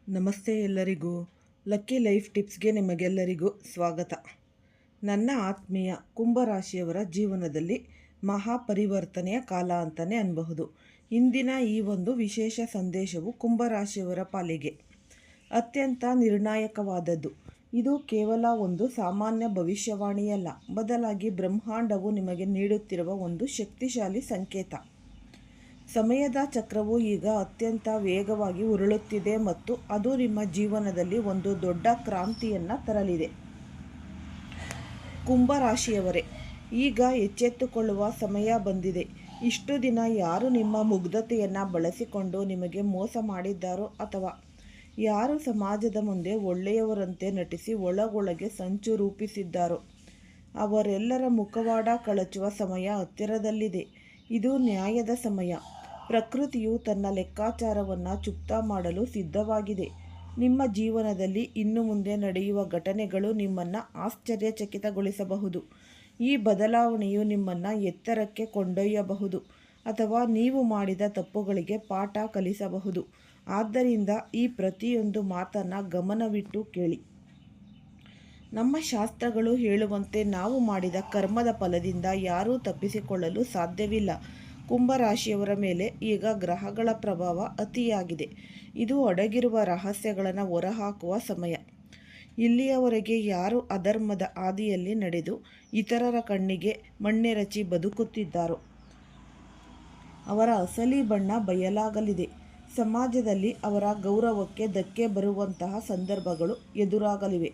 ನಮಸ್ತೆ ಎಲ್ಲರಿಗೂ. Lucky life ಟಿಪ್ಸ್ಗೆ ನಿಮಗೆಲ್ಲರಿಗೂ ಸ್ವಾಗತ. ನನ್ನ ಆತ್ಮೀಯ ಕುಂಭರಾಶಿಯವರ ಜೀವನದಲ್ಲಿ ಮಹಾಪರಿವರ್ತನೆಯ ಕಾಲ ಅಂತಲೇ ಅನ್ನಬಹುದು. ಇಂದಿನ ಈ ಒಂದು ವಿಶೇಷ ಸಂದೇಶವು ಕುಂಭರಾಶಿಯವರ ಪಾಲಿಗೆ ಅತ್ಯಂತ ನಿರ್ಣಾಯಕವಾದದ್ದು. ಇದು ಕೇವಲ ಒಂದು ಸಾಮಾನ್ಯ ಭವಿಷ್ಯವಾಣಿಯಲ್ಲ, ಬದಲಾಗಿ ಬ್ರಹ್ಮಾಂಡವು ನಿಮಗೆ ನೀಡುತ್ತಿರುವ ಒಂದು ಶಕ್ತಿಶಾಲಿ ಸಂಕೇತ. ಸಮಯದ ಚಕ್ರವು ಈಗ ಅತ್ಯಂತ ವೇಗವಾಗಿ ಉರುಳುತ್ತಿದೆ ಮತ್ತು ಅದು ನಿಮ್ಮ ಜೀವನದಲ್ಲಿ ಒಂದು ದೊಡ್ಡ ಕ್ರಾಂತಿಯನ್ನು ತರಲಿದೆ. ಕುಂಭರಾಶಿಯವರೇ, ಈಗ ಎಚ್ಚೆತ್ತುಕೊಳ್ಳುವ ಸಮಯ ಬಂದಿದೆ. ಇಷ್ಟು ದಿನ ಯಾರು ನಿಮ್ಮ ಮುಗ್ಧತೆಯನ್ನು ಬಳಸಿಕೊಂಡು ನಿಮಗೆ ಮೋಸ ಮಾಡಿದ್ದಾರೋ ಅಥವಾ ಯಾರು ಸಮಾಜದ ಮುಂದೆ ಒಳ್ಳೆಯವರಂತೆ ನಟಿಸಿ ಒಳಗೊಳಗೆ ಸಂಚು ರೂಪಿಸಿದ್ದಾರೋ ಅವರೆಲ್ಲರ ಮುಖವಾಡ ಕಳಚುವ ಸಮಯ ಹತ್ತಿರದಲ್ಲಿದೆ. ಇದು ನ್ಯಾಯದ ಸಮಯ. ಪ್ರಕೃತಿಯು ತನ್ನ ಲೆಕ್ಕಾಚಾರವನ್ನು ಚುಕ್ತಾ ಮಾಡಲು ಸಿದ್ಧವಾಗಿದೆ. ನಿಮ್ಮ ಜೀವನದಲ್ಲಿ ಇನ್ನು ಮುಂದೆ ನಡೆಯುವ ಘಟನೆಗಳು ನಿಮ್ಮನ್ನು ಆಶ್ಚರ್ಯಚಕಿತಗೊಳಿಸಬಹುದು. ಈ ಬದಲಾವಣೆಯು ನಿಮ್ಮನ್ನು ಎತ್ತರಕ್ಕೆ ಕೊಂಡೊಯ್ಯಬಹುದು ಅಥವಾ ನೀವು ಮಾಡಿದ ತಪ್ಪುಗಳಿಗೆ ಪಾಠ ಕಲಿಸಬಹುದು. ಆದ್ದರಿಂದ ಈ ಪ್ರತಿಯೊಂದು ಮಾತನ್ನು ಗಮನವಿಟ್ಟು ಕೇಳಿ. ನಮ್ಮ ಶಾಸ್ತ್ರಗಳು ಹೇಳುವಂತೆ ನಾವು ಮಾಡಿದ ಕರ್ಮದ ಫಲದಿಂದ ಯಾರೂ ತಪ್ಪಿಸಿಕೊಳ್ಳಲು ಸಾಧ್ಯವಿಲ್ಲ. ಕುಂಭರಾಶಿಯವರ ಮೇಲೆ ಈಗ ಗ್ರಹಗಳ ಪ್ರಭಾವ ಅತಿಯಾಗಿದೆ. ಇದು ಅಡಗಿರುವ ರಹಸ್ಯಗಳನ್ನು ಹೊರಹಾಕುವ ಸಮಯ. ಇಲ್ಲಿಯವರೆಗೆ ಯಾರು ಅಧರ್ಮದ ಹಾದಿಯಲ್ಲಿ ನಡೆದು ಇತರರ ಕಣ್ಣಿಗೆ ಮಣ್ಣೆರಚಿ ಬದುಕುತ್ತಿದ್ದಾರೋ ಅವರ ಅಸಲಿ ಬಣ್ಣ ಬಯಲಾಗಲಿದೆ. ಸಮಾಜದಲ್ಲಿ ಅವರ ಗೌರವಕ್ಕೆ ಧಕ್ಕೆ ಬರುವಂತಹ ಸಂದರ್ಭಗಳು ಎದುರಾಗಲಿವೆ.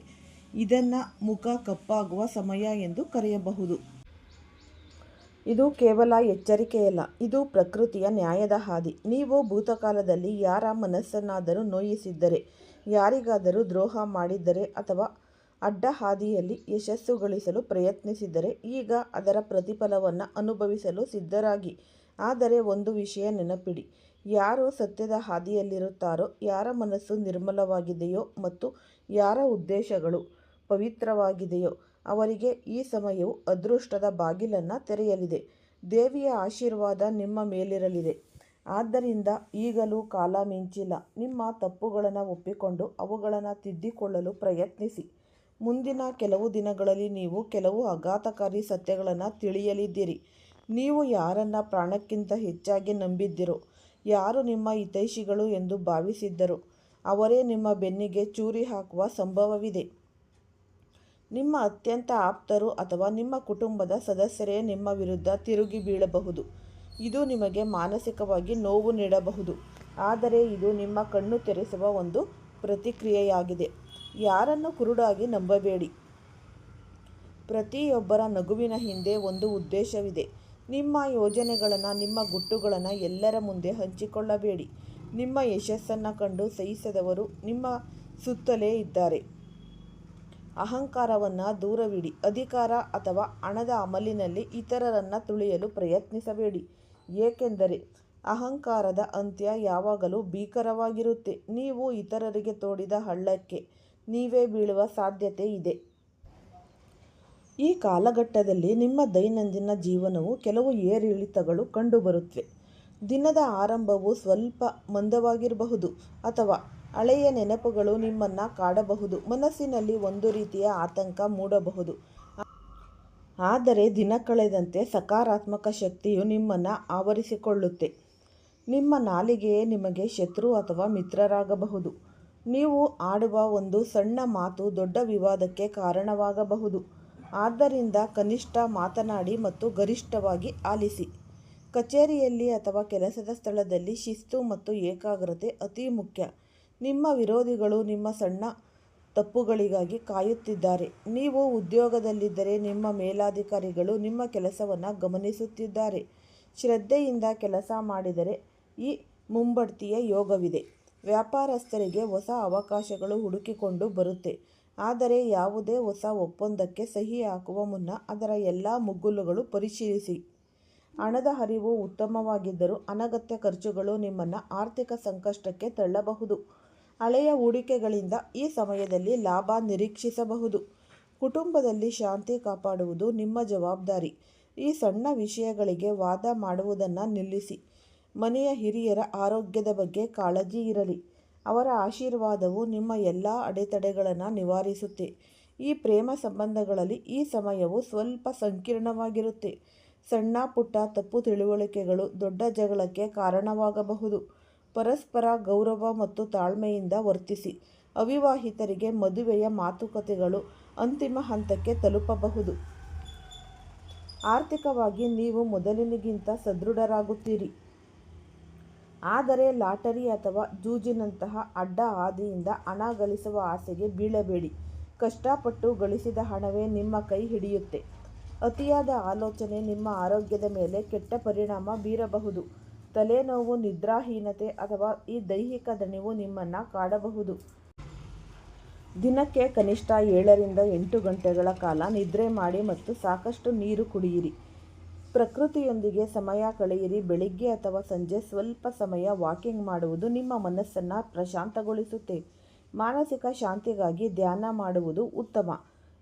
ಇದನ್ನು ಮುಖ ಕಪ್ಪಾಗುವ ಸಮಯ ಎಂದು ಕರೆಯಬಹುದು. ಇದು ಕೇವಲ ಎಚ್ಚರಿಕೆಯಲ್ಲ, ಇದು ಪ್ರಕೃತಿಯ ನ್ಯಾಯದ ಹಾದಿ. ನೀವು ಭೂತಕಾಲದಲ್ಲಿ ಯಾರ ಮನಸ್ಸನ್ನಾದರೂ ನೋಯಿಸಿದ್ದರೆ, ಯಾರಿಗಾದರೂ ದ್ರೋಹ ಮಾಡಿದ್ದರೆ ಅಥವಾ ಅಡ್ಡ ಹಾದಿಯಲ್ಲಿ ಯಶಸ್ಸು ಗಳಿಸಲು ಪ್ರಯತ್ನಿಸಿದ್ದರೆ ಈಗ ಅದರ ಪ್ರತಿಫಲವನ್ನು ಅನುಭವಿಸಲು ಸಿದ್ಧರಾಗಿ. ಆದರೆ ಒಂದು ವಿಷಯ ನೆನಪಿಡಿ, ಯಾರು ಸತ್ಯದ ಹಾದಿಯಲ್ಲಿರುತ್ತಾರೋ, ಯಾರ ಮನಸ್ಸು ನಿರ್ಮಲವಾಗಿದೆಯೋ ಮತ್ತು ಯಾರ ಉದ್ದೇಶಗಳು ಪವಿತ್ರವಾಗಿದೆಯೋ ಅವರಿಗೆ ಈ ಸಮಯವು ಅದೃಷ್ಟದ ಬಾಗಿಲನ್ನು ತೆರೆಯಲಿದೆ. ದೇವಿಯ ಆಶೀರ್ವಾದ ನಿಮ್ಮ ಮೇಲಿರಲಿದೆ. ಆದ್ದರಿಂದ ಈಗಲೂ ಕಾಲ ಮಿಂಚಿಲ್ಲ. ನಿಮ್ಮ ತಪ್ಪುಗಳನ್ನು ಒಪ್ಪಿಕೊಂಡು ಅವುಗಳನ್ನು ತಿದ್ದಿಕೊಳ್ಳಲು ಪ್ರಯತ್ನಿಸಿ. ಮುಂದಿನ ಕೆಲವು ದಿನಗಳಲ್ಲಿ ನೀವು ಕೆಲವು ಆಘಾತಕಾರಿ ಸತ್ಯಗಳನ್ನು ತಿಳಿಯಲಿದ್ದೀರಿ. ನೀವು ಯಾರನ್ನು ಪ್ರಾಣಕ್ಕಿಂತ ಹೆಚ್ಚಾಗಿ ನಂಬಿದ್ದಿರೋ, ಯಾರು ನಿಮ್ಮ ಹಿತೈಷಿಗಳು ಎಂದು ಭಾವಿಸಿದ್ದರೋ ಅವರೇ ನಿಮ್ಮ ಬೆನ್ನಿಗೆ ಚೂರಿ ಹಾಕುವ ಸಂಭವವಿದೆ. ನಿಮ್ಮ ಅತ್ಯಂತ ಆಪ್ತರು ಅಥವಾ ನಿಮ್ಮ ಕುಟುಂಬದ ಸದಸ್ಯರೇ ನಿಮ್ಮ ವಿರುದ್ಧ ತಿರುಗಿ ಬೀಳಬಹುದು. ಇದು ನಿಮಗೆ ಮಾನಸಿಕವಾಗಿ ನೋವು ನೀಡಬಹುದು, ಆದರೆ ಇದು ನಿಮ್ಮ ಕಣ್ಣು ತೆರೆಸುವ ಒಂದು ಪ್ರತಿಕ್ರಿಯೆಯಾಗಿದೆ. ಯಾರನ್ನು ಕುರುಡಾಗಿ ನಂಬಬೇಡಿ. ಪ್ರತಿಯೊಬ್ಬರ ನಗುವಿನ ಹಿಂದೆ ಒಂದು ಉದ್ದೇಶವಿದೆ. ನಿಮ್ಮ ಯೋಜನೆಗಳನ್ನು, ನಿಮ್ಮ ಗುಟ್ಟುಗಳನ್ನು ಎಲ್ಲರ ಮುಂದೆ ಹಂಚಿಕೊಳ್ಳಬೇಡಿ. ನಿಮ್ಮ ಯಶಸ್ಸನ್ನು ಕಂಡು ಸಹಿಸದವರು ನಿಮ್ಮ ಸುತ್ತಲೇ ಇದ್ದಾರೆ. ಅಹಂಕಾರವನ್ನು ದೂರವಿಡಿ. ಅಧಿಕಾರ ಅಥವಾ ಹಣದ ಅಮಲಿನಲ್ಲಿ ಇತರರನ್ನು ತುಳಿಯಲು ಪ್ರಯತ್ನಿಸಬೇಡಿ, ಏಕೆಂದರೆ ಅಹಂಕಾರದ ಅಂತ್ಯ ಯಾವಾಗಲೂ ಭೀಕರವಾಗಿರುತ್ತೆ. ನೀವು ಇತರರಿಗೆ ತೋಡಿದ ಹಳ್ಳಕ್ಕೆ ನೀವೇ ಬೀಳುವ ಸಾಧ್ಯತೆ ಇದೆ. ಈ ಕಾಲಘಟ್ಟದಲ್ಲಿ ನಿಮ್ಮ ದೈನಂದಿನ ಜೀವನವು ಕೆಲವು ಏರಿಳಿತಗಳು ಕಂಡುಬರುತ್ತವೆ. ದಿನದ ಆರಂಭವು ಸ್ವಲ್ಪ ಮಂದವಾಗಿರಬಹುದು ಅಥವಾ ಹಳೆಯ ನೆನಪುಗಳು ನಿಮ್ಮನ್ನು ಕಾಡಬಹುದು. ಮನಸ್ಸಿನಲ್ಲಿ ಒಂದು ರೀತಿಯ ಆತಂಕ ಮೂಡಬಹುದು. ಆದರೆ ದಿನ ಕಳೆದಂತೆ ಸಕಾರಾತ್ಮಕ ಶಕ್ತಿಯು ನಿಮ್ಮನ್ನು ಆವರಿಸಿಕೊಳ್ಳುತ್ತೆ. ನಿಮ್ಮ ನಾಲಿಗೆಯೇ ನಿಮಗೆ ಶತ್ರು ಅಥವಾ ಮಿತ್ರರಾಗಬಹುದು. ನೀವು ಆಡುವ ಒಂದು ಸಣ್ಣ ಮಾತು ದೊಡ್ಡ ವಿವಾದಕ್ಕೆ ಕಾರಣವಾಗಬಹುದು. ಆದ್ದರಿಂದ ಕನಿಷ್ಠ ಮಾತನಾಡಿ ಮತ್ತು ಗರಿಷ್ಠವಾಗಿ ಆಲಿಸಿ. ಕಚೇರಿಯಲ್ಲಿ ಅಥವಾ ಕೆಲಸದ ಸ್ಥಳದಲ್ಲಿ ಶಿಸ್ತು ಮತ್ತು ಏಕಾಗ್ರತೆ ಅತಿ ಮುಖ್ಯ. ನಿಮ್ಮ ವಿರೋಧಿಗಳು ನಿಮ್ಮ ಸಣ್ಣ ತಪ್ಪುಗಳಿಗಾಗಿ ಕಾಯುತ್ತಿದ್ದಾರೆ. ನೀವು ಉದ್ಯೋಗದಲ್ಲಿದ್ದರೆ ನಿಮ್ಮ ಮೇಲಾಧಿಕಾರಿಗಳು ನಿಮ್ಮ ಕೆಲಸವನ್ನು ಗಮನಿಸುತ್ತಿದ್ದಾರೆ. ಶ್ರದ್ಧೆಯಿಂದ ಕೆಲಸ ಮಾಡಿದರೆ ಈ ಮುಂಬಡ್ತಿಯ ಯೋಗವಿದೆ. ವ್ಯಾಪಾರಸ್ಥರಿಗೆ ಹೊಸ ಅವಕಾಶಗಳು ಹುಡುಕಿಕೊಂಡು ಬರುತ್ತೆ. ಆದರೆ ಯಾವುದೇ ಹೊಸ ಒಪ್ಪಂದಕ್ಕೆ ಸಹಿ ಹಾಕುವ ಮುನ್ನ ಅದರ ಎಲ್ಲ ಮುಗ್ಗುಲುಗಳು ಪರಿಶೀಲಿಸಿ. ಹಣದ ಹರಿವು ಉತ್ತಮವಾಗಿದ್ದರೂ ಅನಗತ್ಯ ಖರ್ಚುಗಳು ನಿಮ್ಮನ್ನು ಆರ್ಥಿಕ ಸಂಕಷ್ಟಕ್ಕೆ ತಳ್ಳಬಹುದು. ಹಳೆಯ ಹೂಡಿಕೆಗಳಿಂದ ಈ ಸಮಯದಲ್ಲಿ ಲಾಭ ನಿರೀಕ್ಷಿಸಬಹುದು. ಕುಟುಂಬದಲ್ಲಿ ಶಾಂತಿ ಕಾಪಾಡುವುದು ನಿಮ್ಮ ಜವಾಬ್ದಾರಿ. ಈ ಸಣ್ಣ ವಿಷಯಗಳಿಗೆ ವಾದ ಮಾಡುವುದನ್ನು ನಿಲ್ಲಿಸಿ. ಮನೆಯ ಹಿರಿಯರ ಆರೋಗ್ಯದ ಬಗ್ಗೆ ಕಾಳಜಿ ಇರಲಿ. ಅವರ ಆಶೀರ್ವಾದವು ನಿಮ್ಮ ಎಲ್ಲ ಅಡೆತಡೆಗಳನ್ನು ನಿವಾರಿಸುತ್ತೆ. ಈ ಪ್ರೇಮ ಸಂಬಂಧಗಳಲ್ಲಿ ಈ ಸಮಯವು ಸ್ವಲ್ಪ ಸಂಕೀರ್ಣವಾಗಿರುತ್ತೆ. ಸಣ್ಣ ಪುಟ್ಟ ತಪ್ಪು ತಿಳುವಳಿಕೆಗಳು ದೊಡ್ಡ ಜಗಳಕ್ಕೆ ಕಾರಣವಾಗಬಹುದು. ಪರಸ್ಪರ ಗೌರವ ಮತ್ತು ತಾಳ್ಮೆಯಿಂದ ವರ್ತಿಸಿ. ಅವಿವಾಹಿತರಿಗೆ ಮದುವೆಯ ಮಾತುಕತೆಗಳು ಅಂತಿಮ ಹಂತಕ್ಕೆ ತಲುಪಬಹುದು. ಆರ್ಥಿಕವಾಗಿ ನೀವು ಮೊದಲಿನಗಿಂತ ಸದೃಢರಾಗುತ್ತೀರಿ. ಆದರೆ ಲಾಟರಿ ಅಥವಾ ಜೂಜಿನಂತಹ ಅಡ್ಡ ಹಾದಿಯಿಂದ ಹಣ ಗಳಿಸುವ ಆಸೆಗೆ ಬೀಳಬೇಡಿ. ಕಷ್ಟಪಟ್ಟು ಗಳಿಸಿದ ಹಣವೇ ನಿಮ್ಮ ಕೈ ಹಿಡಿಯುತ್ತೆ. ಅತಿಯಾದ ಆಲೋಚನೆ ನಿಮ್ಮ ಆರೋಗ್ಯದ ಮೇಲೆ ಕೆಟ್ಟ ಪರಿಣಾಮ ಬೀರಬಹುದು. ತಲೆನೋವು, ನಿದ್ರಾಹೀನತೆ ಅಥವಾ ಈ ದೈಹಿಕ ದಣಿವು ನಿಮ್ಮನ್ನು ಕಾಡಬಹುದು. ದಿನಕ್ಕೆ ಕನಿಷ್ಠ 7ರಿಂದ 8 ಗಂಟೆಗಳ ಕಾಲ ನಿದ್ರೆ ಮಾಡಿ ಮತ್ತು ಸಾಕಷ್ಟು ನೀರು ಕುಡಿಯಿರಿ. ಪ್ರಕೃತಿಯೊಂದಿಗೆ ಸಮಯ ಕಳೆಯಿರಿ. ಬೆಳಿಗ್ಗೆ ಅಥವಾ ಸಂಜೆ ಸ್ವಲ್ಪ ಸಮಯ ವಾಕಿಂಗ್ ಮಾಡುವುದು ನಿಮ್ಮ ಮನಸ್ಸನ್ನು ಪ್ರಶಾಂತಗೊಳಿಸುತ್ತೆ. ಮಾನಸಿಕ ಶಾಂತಿಗಾಗಿ ಧ್ಯಾನ ಮಾಡುವುದು ಉತ್ತಮ.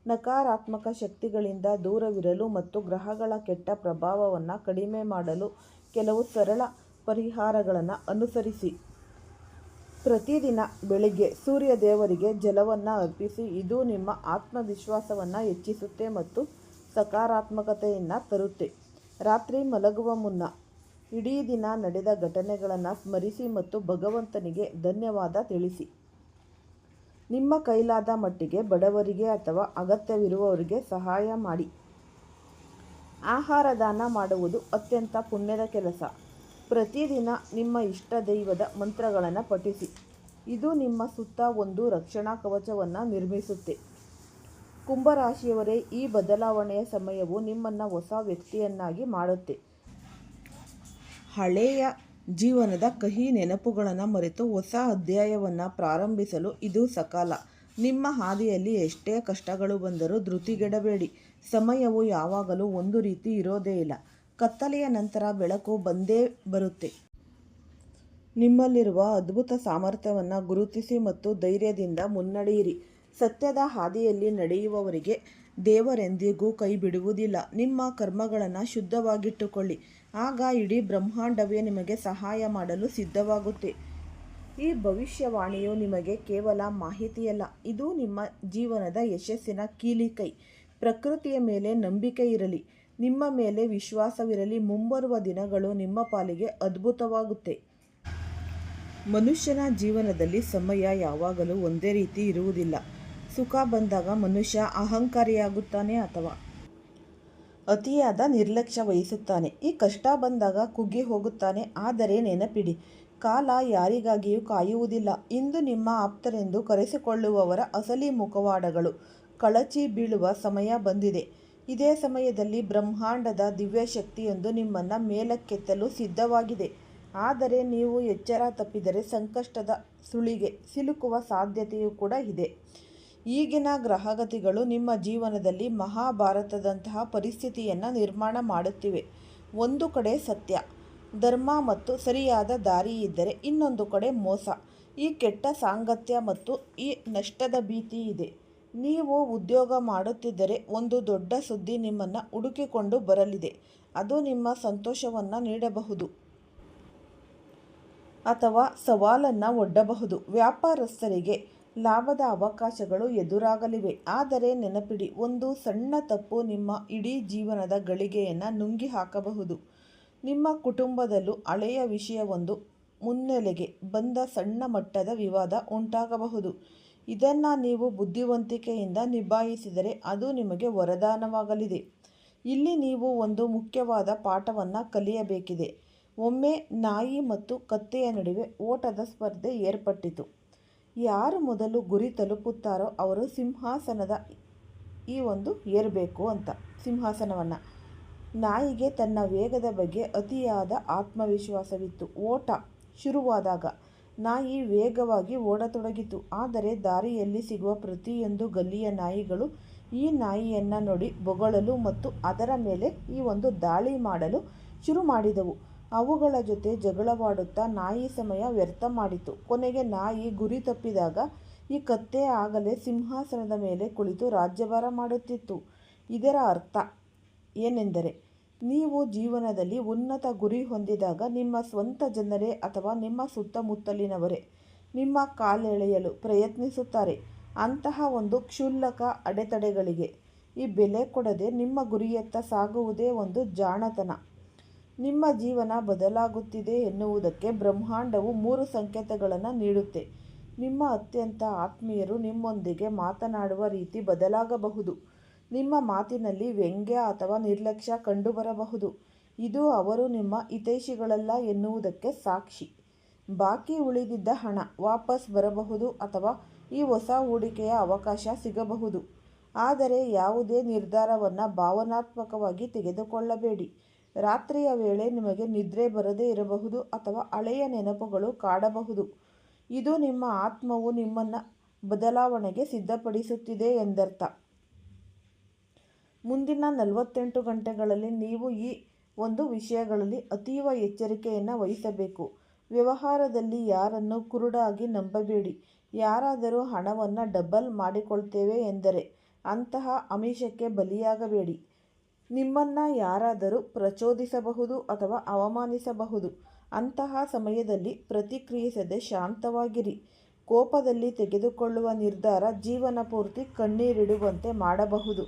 ನಕಾರಾತ್ಮಕ ಶಕ್ತಿಗಳಿಂದ ದೂರವಿರಲು ಮತ್ತು ಗ್ರಹಗಳ ಕೆಟ್ಟ ಪ್ರಭಾವವನ್ನು ಕಡಿಮೆ ಮಾಡಲು ಕೆಲವು ಸರಳ ಪರಿಹಾರಗಳನ್ನು ಅನುಸರಿಸಿ. ಪ್ರತಿದಿನ ಬೆಳಿಗ್ಗೆ ಸೂರ್ಯ ದೇವರಿಗೆ ಜಲವನ್ನು ಅರ್ಪಿಸಿ. ಇದು ನಿಮ್ಮ ಆತ್ಮವಿಶ್ವಾಸವನ್ನು ಹೆಚ್ಚಿಸುತ್ತೆ ಮತ್ತು ಸಕಾರಾತ್ಮಕತೆಯನ್ನು ತರುತ್ತೆ. ರಾತ್ರಿ ಮಲಗುವ ಮುನ್ನ ಇಡೀ ದಿನ ನಡೆದ ಘಟನೆಗಳನ್ನು ಸ್ಮರಿಸಿ ಮತ್ತು ಭಗವಂತನಿಗೆ ಧನ್ಯವಾದ ತಿಳಿಸಿ. ನಿಮ್ಮ ಕೈಲಾದ ಮಟ್ಟಿಗೆ ಬಡವರಿಗೆ ಅಥವಾ ಅಗತ್ಯವಿರುವವರಿಗೆ ಸಹಾಯ ಮಾಡಿ. ಆಹಾರ ದಾನ ಮಾಡುವುದು ಅತ್ಯಂತ ಪುಣ್ಯದ ಕೆಲಸ. ಪ್ರತಿದಿನ ನಿಮ್ಮ ಇಷ್ಟ ದೈವದ ಮಂತ್ರಗಳನ್ನು ಪಠಿಸಿ. ಇದು ನಿಮ್ಮ ಸುತ್ತ ಒಂದು ರಕ್ಷಣಾ ಕವಚವನ್ನು ನಿರ್ಮಿಸುತ್ತೆ. ಕುಂಭರಾಶಿಯವರೇ, ಈ ಬದಲಾವಣೆಯ ಸಮಯವು ನಿಮ್ಮನ್ನು ಹೊಸ ವ್ಯಕ್ತಿಯನ್ನಾಗಿ ಮಾಡುತ್ತೆ. ಹಳೆಯ ಜೀವನದ ಕಹಿ ನೆನಪುಗಳನ್ನು ಮರೆತು ಹೊಸ ಅಧ್ಯಾಯವನ್ನು ಪ್ರಾರಂಭಿಸಲು ಇದು ಸಕಾಲ. ನಿಮ್ಮ ಹಾದಿಯಲ್ಲಿ ಎಷ್ಟೇ ಕಷ್ಟಗಳು ಬಂದರೂ ಧೃತಿಗೆಡಬೇಡಿ. ಸಮಯವು ಯಾವಾಗಲೂ ಒಂದು ರೀತಿ ಇರೋದೇ ಇಲ್ಲ. ಕತ್ತಲೆಯ ನಂತರ ಬೆಳಕು ಬಂದೇ ಬರುತ್ತೆ. ನಿಮ್ಮಲ್ಲಿರುವ ಅದ್ಭುತ ಸಾಮರ್ಥ್ಯವನ್ನು ಗುರುತಿಸಿ ಮತ್ತು ಧೈರ್ಯದಿಂದ ಮುನ್ನಡೆಯಿರಿ. ಸತ್ಯದ ಹಾದಿಯಲ್ಲಿ ನಡೆಯುವವರಿಗೆ ದೇವರೆಂದಿಗೂ ಕೈ ಬಿಡುವುದಿಲ್ಲ. ನಿಮ್ಮ ಕರ್ಮಗಳನ್ನು ಶುದ್ಧವಾಗಿಟ್ಟುಕೊಳ್ಳಿ. ಆಗ ಇಡೀ ಬ್ರಹ್ಮಾಂಡವೇ ನಿಮಗೆ ಸಹಾಯ ಮಾಡಲು ಸಿದ್ಧವಾಗುತ್ತೆ. ಈ ಭವಿಷ್ಯವಾಣಿಯು ನಿಮಗೆ ಕೇವಲ ಮಾಹಿತಿಯಲ್ಲ, ಇದು ನಿಮ್ಮ ಜೀವನದ ಯಶಸ್ಸಿನ ಕೀಲಿಕೈ. ಪ್ರಕೃತಿಯ ಮೇಲೆ ನಂಬಿಕೆ ಇರಲಿ, ನಿಮ್ಮ ಮೇಲೆ ವಿಶ್ವಾಸವಿರಲಿ. ಮುಂಬರುವ ದಿನಗಳು ನಿಮ್ಮ ಪಾಲಿಗೆ ಅದ್ಭುತವಾಗುತ್ತೆ. ಮನುಷ್ಯನ ಜೀವನದಲ್ಲಿ ಸಮಯ ಯಾವಾಗಲೂ ಒಂದೇ ರೀತಿ ಇರುವುದಿಲ್ಲ. ಸುಖ ಬಂದಾಗ ಮನುಷ್ಯ ಅಹಂಕಾರಿಯಾಗುತ್ತಾನೆ ಅಥವಾ ಅತಿಯಾದ ನಿರ್ಲಕ್ಷ್ಯ ವಹಿಸುತ್ತಾನೆ. ಈ ಕಷ್ಟ ಬಂದಾಗ ಕುಗ್ಗಿ ಹೋಗುತ್ತಾನೆ. ಆದರೆ ನೆನಪಿಡಿ, ಕಾಲ ಯಾರಿಗಾಗಿಯೂ ಕಾಯುವುದಿಲ್ಲ. ಇಂದು ನಿಮ್ಮ ಆಪ್ತರೆಂದು ಕರೆಸಿಕೊಳ್ಳುವವರ ಅಸಲಿ ಮುಖವಾಡಗಳು ಕಳಚಿ ಬೀಳುವ ಸಮಯ ಬಂದಿದೆ. ಇದೇ ಸಮಯದಲ್ಲಿ ಬ್ರಹ್ಮಾಂಡದ ದಿವ್ಯಶಕ್ತಿಯೊಂದು ನಿಮ್ಮನ್ನು ಮೇಲಕ್ಕೆತ್ತಲು ಸಿದ್ಧವಾಗಿದೆ. ಆದರೆ ನೀವು ಎಚ್ಚರ ತಪ್ಪಿದರೆ ಸಂಕಷ್ಟದ ಸುಳಿಗೆ ಸಿಲುಕುವ ಸಾಧ್ಯತೆಯೂ ಕೂಡ ಇದೆ. ಈಗಿನ ಗ್ರಹಗತಿಗಳು ನಿಮ್ಮ ಜೀವನದಲ್ಲಿ ಮಹಾಭಾರತದಂತಹ ಪರಿಸ್ಥಿತಿಯನ್ನು ನಿರ್ಮಾಣ ಮಾಡುತ್ತಿವೆ. ಒಂದು ಕಡೆ ಸತ್ಯ, ಧರ್ಮ ಮತ್ತು ಸರಿಯಾದ ದಾರಿ ಇದ್ದರೆ ಇನ್ನೊಂದು ಕಡೆ ಮೋಸ, ಈ ಕೆಟ್ಟ ಸಾಂಗತ್ಯ ಮತ್ತು ಈ ನಷ್ಟದ ಭೀತಿ ಇದೆ. ನೀವು ಉದ್ಯೋಗ ಮಾಡುತ್ತಿದ್ದರೆ ಒಂದು ದೊಡ್ಡ ಸುದ್ದಿ ನಿಮ್ಮನ್ನು ಹುಡುಕಿಕೊಂಡು ಬರಲಿದೆ. ಅದು ನಿಮ್ಮ ಸಂತೋಷವನ್ನು ನೀಡಬಹುದು ಅಥವಾ ಸವಾಲನ್ನು ಒಡ್ಡಬಹುದು. ವ್ಯಾಪಾರಸ್ಥರಿಗೆ ಲಾಭದ ಅವಕಾಶಗಳು ಎದುರಾಗಲಿವೆ. ಆದರೆ ನೆನಪಿಡಿ, ಒಂದು ಸಣ್ಣ ತಪ್ಪು ನಿಮ್ಮ ಇಡೀ ಜೀವನದ ಗಳಿಗೆಯನ್ನು ನುಂಗಿ ಹಾಕಬಹುದು. ನಿಮ್ಮ ಕುಟುಂಬದಲ್ಲೂ ಹಳೆಯ ವಿಷಯವೊಂದು ಮುನ್ನೆಲೆಗೆ ಬಂದ ಸಣ್ಣ ಮಟ್ಟದ ವಿವಾದ ಉಂಟಾಗಬಹುದು. ಇದನ್ನು ನೀವು ಬುದ್ಧಿವಂತಿಕೆಯಿಂದ ನಿಭಾಯಿಸಿದರೆ ಅದು ನಿಮಗೆ ವರದಾನವಾಗಲಿದೆ. ಇಲ್ಲಿ ನೀವು ಒಂದು ಮುಖ್ಯವಾದ ಪಾಠವನ್ನು ಕಲಿಯಬೇಕಿದೆ. ಒಮ್ಮೆ ನಾಯಿ ಮತ್ತು ಕತ್ತೆಯ ನಡುವೆ ಓಟದ ಸ್ಪರ್ಧೆ ಏರ್ಪಟ್ಟಿತು. ಯಾರು ಮೊದಲು ಗುರಿ ತಲುಪುತ್ತಾರೋ ಅವರು ಸಿಂಹಾಸನದ ಏರಬೇಕು ಅಂತ ಸಿಂಹಾಸನವನ್ನು. ನಾಯಿಗೆ ತನ್ನ ವೇಗದ ಬಗ್ಗೆ ಅತಿಯಾದ ಆತ್ಮವಿಶ್ವಾಸವಿತ್ತು. ಓಟ ಶುರುವಾದಾಗ ನಾಯಿ ವೇಗವಾಗಿ ಓಡತೊಡಗಿತು. ಆದರೆ ದಾರಿಯಲ್ಲಿ ಸಿಗುವ ಪ್ರತಿಯೊಂದು ಗಲ್ಲಿಯ ನಾಯಿಗಳು ಈ ನಾಯಿಯನ್ನು ನೋಡಿ ಬೊಗಳಲು ಮತ್ತು ಅದರ ಮೇಲೆ ದಾಳಿ ಮಾಡಲು ಶುರು ಮಾಡಿದವು. ಅವುಗಳ ಜೊತೆ ಜಗಳವಾಡುತ್ತಾ ನಾಯಿ ಸಮಯ ವ್ಯರ್ಥ ಮಾಡಿತು. ಕೊನೆಗೆ ನಾಯಿ ಗುರಿ ತಪ್ಪಿದಾಗ ಈ ಕತ್ತೆ ಆಗಲೇ ಸಿಂಹಾಸನದ ಮೇಲೆ ಕುಳಿತು ರಾಜ್ಯಭಾರ ಮಾಡುತ್ತಿತ್ತು. ಇದರ ಅರ್ಥ ಏನೆಂದರೆ, ನೀವು ಜೀವನದಲ್ಲಿ ಉನ್ನತ ಗುರಿ ಹೊಂದಿದಾಗ ನಿಮ್ಮ ಸ್ವಂತ ಜನರೇ ಅಥವಾ ನಿಮ್ಮ ಸುತ್ತಮುತ್ತಲಿನವರೇ ನಿಮ್ಮ ಕಾಲೆಳೆಯಲು ಪ್ರಯತ್ನಿಸುತ್ತಾರೆ. ಅಂತಹ ಒಂದು ಕ್ಷುಲ್ಲಕ ಅಡೆತಡೆಗಳಿಗೆ ಈ ಬೆಲೆ ಕೊಡದೆ ನಿಮ್ಮ ಗುರಿಯತ್ತ ಸಾಗುವುದೇ ಒಂದು ಜಾಣತನ. ನಿಮ್ಮ ಜೀವನ ಬದಲಾಗುತ್ತಿದೆ ಎನ್ನುವುದಕ್ಕೆ ಬ್ರಹ್ಮಾಂಡವು 3 ಸಂಕೇತಗಳನ್ನು ನೀಡುತ್ತೆ. ನಿಮ್ಮ ಅತ್ಯಂತ ಆತ್ಮೀಯರು ನಿಮ್ಮೊಂದಿಗೆ ಮಾತನಾಡುವ ರೀತಿ ಬದಲಾಗಬಹುದು. ನಿಮ್ಮ ಮಾತಿನಲ್ಲಿ ವ್ಯಂಗ್ಯ ಅಥವಾ ನಿರ್ಲಕ್ಷ್ಯ ಕಂಡುಬರಬಹುದು. ಇದು ಅವರು ನಿಮ್ಮ ಹಿತೈಷಿಗಳಲ್ಲ ಎನ್ನುವುದಕ್ಕೆ ಸಾಕ್ಷಿ. ಬಾಕಿ ಉಳಿದಿದ್ದ ಹಣ ವಾಪಸ್ ಬರಬಹುದು ಅಥವಾ ಈ ಹೊಸ ಹೂಡಿಕೆಯ ಅವಕಾಶ ಸಿಗಬಹುದು. ಆದರೆ ಯಾವುದೇ ನಿರ್ಧಾರವನ್ನು ಭಾವನಾತ್ಮಕವಾಗಿ ತೆಗೆದುಕೊಳ್ಳಬೇಡಿ. ರಾತ್ರಿಯ ವೇಳೆ ನಿಮಗೆ ನಿದ್ರೆ ಬರದೇ ಇರಬಹುದು ಅಥವಾ ಹಳೆಯ ನೆನಪುಗಳು ಕಾಡಬಹುದು. ಇದು ನಿಮ್ಮ ಆತ್ಮವು ನಿಮ್ಮನ್ನು ಬದಲಾವಣೆಗೆ ಸಿದ್ಧಪಡಿಸುತ್ತಿದೆ ಎಂದರ್ಥ. ಮುಂದಿನ 48 ಗಂಟೆಗಳಲ್ಲಿ ನೀವು ಈ ಒಂದು ವಿಷಯಗಳಲ್ಲಿ ಅತೀವ ಎಚ್ಚರಿಕೆಯನ್ನು ವಹಿಸಬೇಕು. ವ್ಯವಹಾರದಲ್ಲಿ ಯಾರನ್ನು ಕುರುಡಾಗಿ ನಂಬಬೇಡಿ. ಯಾರಾದರೂ ಹಣವನ್ನು ಡಬಲ್ ಮಾಡಿಕೊಳ್ತೇವೆ ಎಂದರೆ ಅಂತಹ ಆಮಿಷಕ್ಕೆ ಬಲಿಯಾಗಬೇಡಿ. ನಿಮ್ಮನ್ನು ಯಾರಾದರೂ ಪ್ರಚೋದಿಸಬಹುದು ಅಥವಾ ಅವಮಾನಿಸಬಹುದು. ಅಂತಹ ಸಮಯದಲ್ಲಿ ಪ್ರತಿಕ್ರಿಯಿಸದೆ ಶಾಂತವಾಗಿರಿ. ಕೋಪದಲ್ಲಿ ತೆಗೆದುಕೊಳ್ಳುವ ನಿರ್ಧಾರ ಜೀವನ ಪೂರ್ತಿ ಕಣ್ಣೀರಿಡುವಂತೆ ಮಾಡಬಹುದು.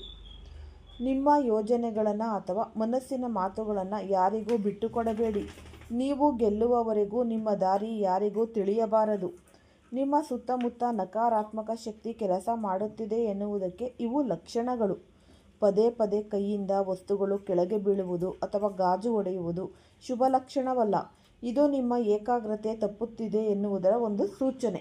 ನಿಮ್ಮ ಯೋಜನೆಗಳನ್ನು ಅಥವಾ ಮನಸ್ಸಿನ ಮಾತುಗಳನ್ನು ಯಾರಿಗೂ ಬಿಟ್ಟುಕೊಡಬೇಡಿ. ನೀವು ಗೆಲ್ಲುವವರೆಗೂ ನಿಮ್ಮ ದಾರಿ ಯಾರಿಗೂ ತಿಳಿಯಬಾರದು. ನಿಮ್ಮ ಸುತ್ತಮುತ್ತ ನಕಾರಾತ್ಮಕ ಶಕ್ತಿ ಕೆಲಸ ಮಾಡುತ್ತಿದೆ ಎನ್ನುವುದಕ್ಕೆ ಇವು ಲಕ್ಷಣಗಳು. ಪದೇ ಪದೇ ಕೈಯಿಂದ ವಸ್ತುಗಳು ಕೆಳಗೆ ಬೀಳುವುದು ಅಥವಾ ಗಾಜು ಒಡೆಯುವುದು ಶುಭ ಲಕ್ಷಣವಲ್ಲ. ಇದು ನಿಮ್ಮ ಏಕಾಗ್ರತೆ ತಪ್ಪುತ್ತಿದೆ ಎನ್ನುವುದರ ಒಂದು ಸೂಚನೆ.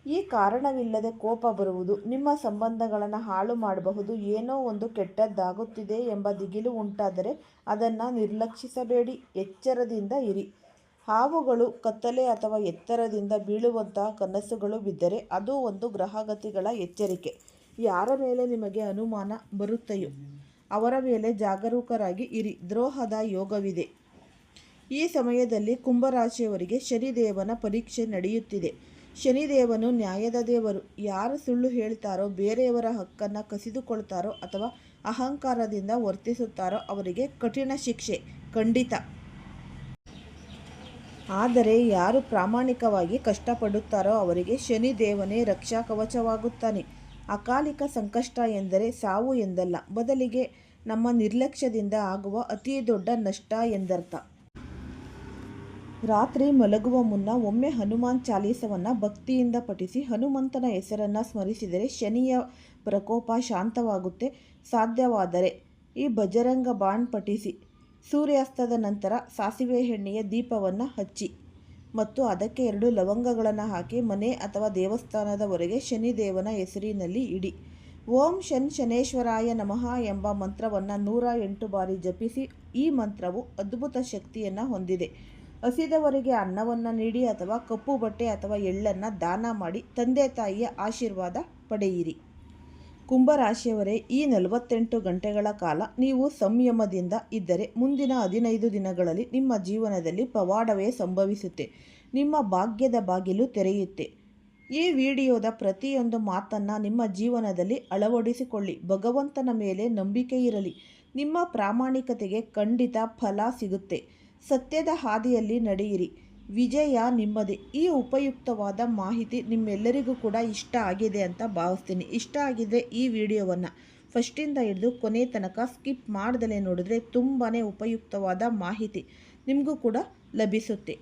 ಈ ಕಾರಣವಿಲ್ಲದೆ ಕೋಪ ಬರುವುದು ನಿಮ್ಮ ಸಂಬಂಧಗಳನ್ನು ಹಾಳು ಮಾಡಬಹುದು. ಏನೋ ಒಂದು ಕೆಟ್ಟದ್ದಾಗುತ್ತಿದೆ ಎಂಬ ದಿಗಿಲು ಉಂಟಾದರೆ ಅದನ್ನು ನಿರ್ಲಕ್ಷಿಸಬೇಡಿ. ಎಚ್ಚರದಿಂದ ಇರಿ. ಹಾವುಗಳು ಕತ್ತಲೆ ಅಥವಾ ಎತ್ತರದಿಂದ ಬೀಳುವಂತಹ ಕನಸುಗಳು ಬಿದ್ದರೆ ಅದು ಒಂದು ಗ್ರಹಗತಿಗಳ ಎಚ್ಚರಿಕೆ. ಯಾರ ಮೇಲೆ ನಿಮಗೆ ಅನುಮಾನ ಬರುತ್ತೆಯೋ ಅವರ ಮೇಲೆ ಜಾಗರೂಕರಾಗಿ ಇರಿ. ದ್ರೋಹದ ಯೋಗವಿದೆ. ಈ ಸಮಯದಲ್ಲಿ ಕುಂಭರಾಶಿಯವರಿಗೆ ಶನಿದೇವನ ಪರೀಕ್ಷೆ ನಡೆಯುತ್ತಿದೆ. ಶನಿದೇವನು ನ್ಯಾಯದ ದೇವರು. ಯಾರು ಸುಳ್ಳು ಹೇಳ್ತಾರೋ, ಬೇರೆಯವರ ಹಕ್ಕನ್ನು ಕಸಿದುಕೊಳ್ತಾರೋ ಅಥವಾ ಅಹಂಕಾರದಿಂದ ವರ್ತಿಸುತ್ತಾರೋ ಅವರಿಗೆ ಕಠಿಣ ಶಿಕ್ಷೆ ಖಂಡಿತ. ಆದರೆ ಯಾರು ಪ್ರಾಮಾಣಿಕವಾಗಿ ಕಷ್ಟಪಡುತ್ತಾರೋ ಅವರಿಗೆ ಶನಿದೇವನೇ ರಕ್ಷಾ ಕವಚವಾಗುತ್ತಾನೆ. ಅಕಾಲಿಕ ಸಂಕಷ್ಟ ಎಂದರೆ ಸಾವು ಎಂದಲ್ಲ, ಬದಲಿಗೆ ನಮ್ಮ ನಿರ್ಲಕ್ಷ್ಯದಿಂದ ಆಗುವ ಅತಿ ದೊಡ್ಡ ನಷ್ಟ ಎಂದರ್ಥ. ರಾತ್ರಿ ಮಲಗುವ ಮುನ್ನ ಒಮ್ಮೆ ಹನುಮಾನ್ ಚಾಲೀಸವನ್ನು ಭಕ್ತಿಯಿಂದ ಪಠಿಸಿ ಹನುಮಂತನ ಹೆಸರನ್ನು ಸ್ಮರಿಸಿದರೆ ಶನಿಯ ಪ್ರಕೋಪ ಶಾಂತವಾಗುತ್ತೆ. ಸಾಧ್ಯವಾದರೆ ಈ ಬಜರಂಗ ಬಾಣ್ ಪಠಿಸಿ. ಸೂರ್ಯಾಸ್ತದ ನಂತರ ಸಾಸಿವೆ ಎಣ್ಣೆಯ ದೀಪವನ್ನು ಹಚ್ಚಿ ಮತ್ತು ಅದಕ್ಕೆ 2 ಲವಂಗಗಳನ್ನು ಹಾಕಿ ಮನೆ ಅಥವಾ ದೇವಸ್ಥಾನದ ಹೊರಗೆ ಶನಿದೇವನ ಹೆಸರಿನಲ್ಲಿ ಇಡಿ. ಓಂ ಶನೇಶ್ವರಾಯ ನಮಃ ಎಂಬ ಮಂತ್ರವನ್ನು 108 ಬಾರಿ ಜಪಿಸಿ. ಈ ಮಂತ್ರವು ಅದ್ಭುತ ಶಕ್ತಿಯನ್ನು ಹೊಂದಿದೆ. ಹಸಿದವರಿಗೆ ಅನ್ನವನ್ನು ನೀಡಿ ಅಥವಾ ಕಪ್ಪು ಬಟ್ಟೆ ಅಥವಾ ಎಳ್ಳನ್ನು ದಾನ ಮಾಡಿ ತಂದೆ ತಾಯಿಯ ಆಶೀರ್ವಾದ ಪಡೆಯಿರಿ. ಕುಂಭರಾಶಿಯವರೇ, ಈ 48 ಗಂಟೆಗಳ ಕಾಲ ನೀವು ಸಂಯಮದಿಂದ ಇದ್ದರೆ ಮುಂದಿನ 15 ದಿನಗಳಲ್ಲಿ ನಿಮ್ಮ ಜೀವನದಲ್ಲಿ ಪವಾಡವೇ ಸಂಭವಿಸುತ್ತೆ. ನಿಮ್ಮ ಭಾಗ್ಯದ ಬಾಗಿಲು ತೆರೆಯುತ್ತೆ. ಈ ವಿಡಿಯೋದ ಪ್ರತಿಯೊಂದು ಮಾತನ್ನು ನಿಮ್ಮ ಜೀವನದಲ್ಲಿ ಅಳವಡಿಸಿಕೊಳ್ಳಿ. ಭಗವಂತನ ಮೇಲೆ ನಂಬಿಕೆ ಇರಲಿ. ನಿಮ್ಮ ಪ್ರಾಮಾಣಿಕತೆಗೆ ಖಂಡಿತ ಫಲ ಸಿಗುತ್ತೆ. ಸತ್ಯದ ಹಾದಿಯಲ್ಲಿ ನಡೆಯಿರಿ. ವಿಜಯ ನಿಮ್ಮದೇ. ಈ ಉಪಯುಕ್ತವಾದ ಮಾಹಿತಿ ನಿಮ್ಮೆಲ್ಲರಿಗೂ ಕೂಡ ಇಷ್ಟ ಆಗಿದೆ ಅಂತ ಭಾವಿಸ್ತೀನಿ. ಇಷ್ಟ ಆಗಿದ್ದರೆ ಈ ವಿಡಿಯೋವನ್ನು ಫಸ್ಟಿಂದ ಹಿಡಿದು ಕೊನೆ ತನಕ ಸ್ಕಿಪ್ ಮಾಡ್ದಲೇ ನೋಡಿದ್ರೆ ತುಂಬಾ ಉಪಯುಕ್ತವಾದ ಮಾಹಿತಿ ನಿಮಗೂ ಕೂಡ ಲಭಿಸುತ್ತೆ.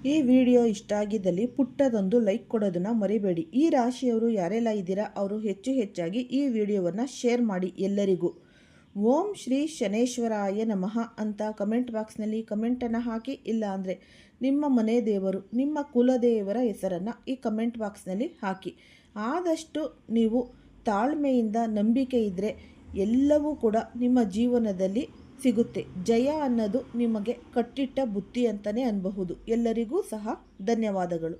ಈ ವಿಡಿಯೋ ಇಷ್ಟ ಆಗಿದ್ದಲ್ಲಿ ಪುಟ್ಟದೊಂದು ಲೈಕ್ ಕೊಡೋದನ್ನು ಮರಿಬೇಡಿ. ಈ ರಾಶಿಯವರು ಯಾರೆಲ್ಲ ಇದ್ದೀರಾ ಅವರು ಹೆಚ್ಚಾಗಿ ಈ ವಿಡಿಯೋವನ್ನು ಶೇರ್ ಮಾಡಿ ಎಲ್ಲರಿಗೂ. ಓಂ ಶ್ರೀ ಶನೇಶ್ವರಾಯ ನಮಃ ಅಂತ ಕಮೆಂಟ್ ಬಾಕ್ಸ್ನಲ್ಲಿ ಕಮೆಂಟನ್ನು ಹಾಕಿ. ಇಲ್ಲ ಅಂದರೆ ನಿಮ್ಮ ಮನೆ ದೇವರು, ನಿಮ್ಮ ಕುಲದೇವರ ಹೆಸರನ್ನು ಈ ಕಮೆಂಟ್ ಬಾಕ್ಸ್ನಲ್ಲಿ ಹಾಕಿ. ಆದಷ್ಟು ನೀವು ತಾಳ್ಮೆಯಿಂದ ನಂಬಿಕೆ ಇದ್ದರೆ ಎಲ್ಲವೂ ಕೂಡ ನಿಮ್ಮ ಜೀವನದಲ್ಲಿ ಸಿಗುತ್ತೆ. ಜಯ ಅನ್ನೋದು ನಿಮಗೆ ಕಟ್ಟಿಟ್ಟ ಬುತ್ತಿ ಅಂತಲೇ ಅನ್ಬಹುದು. ಎಲ್ಲರಿಗೂ ಸಹ ಧನ್ಯವಾದಗಳು.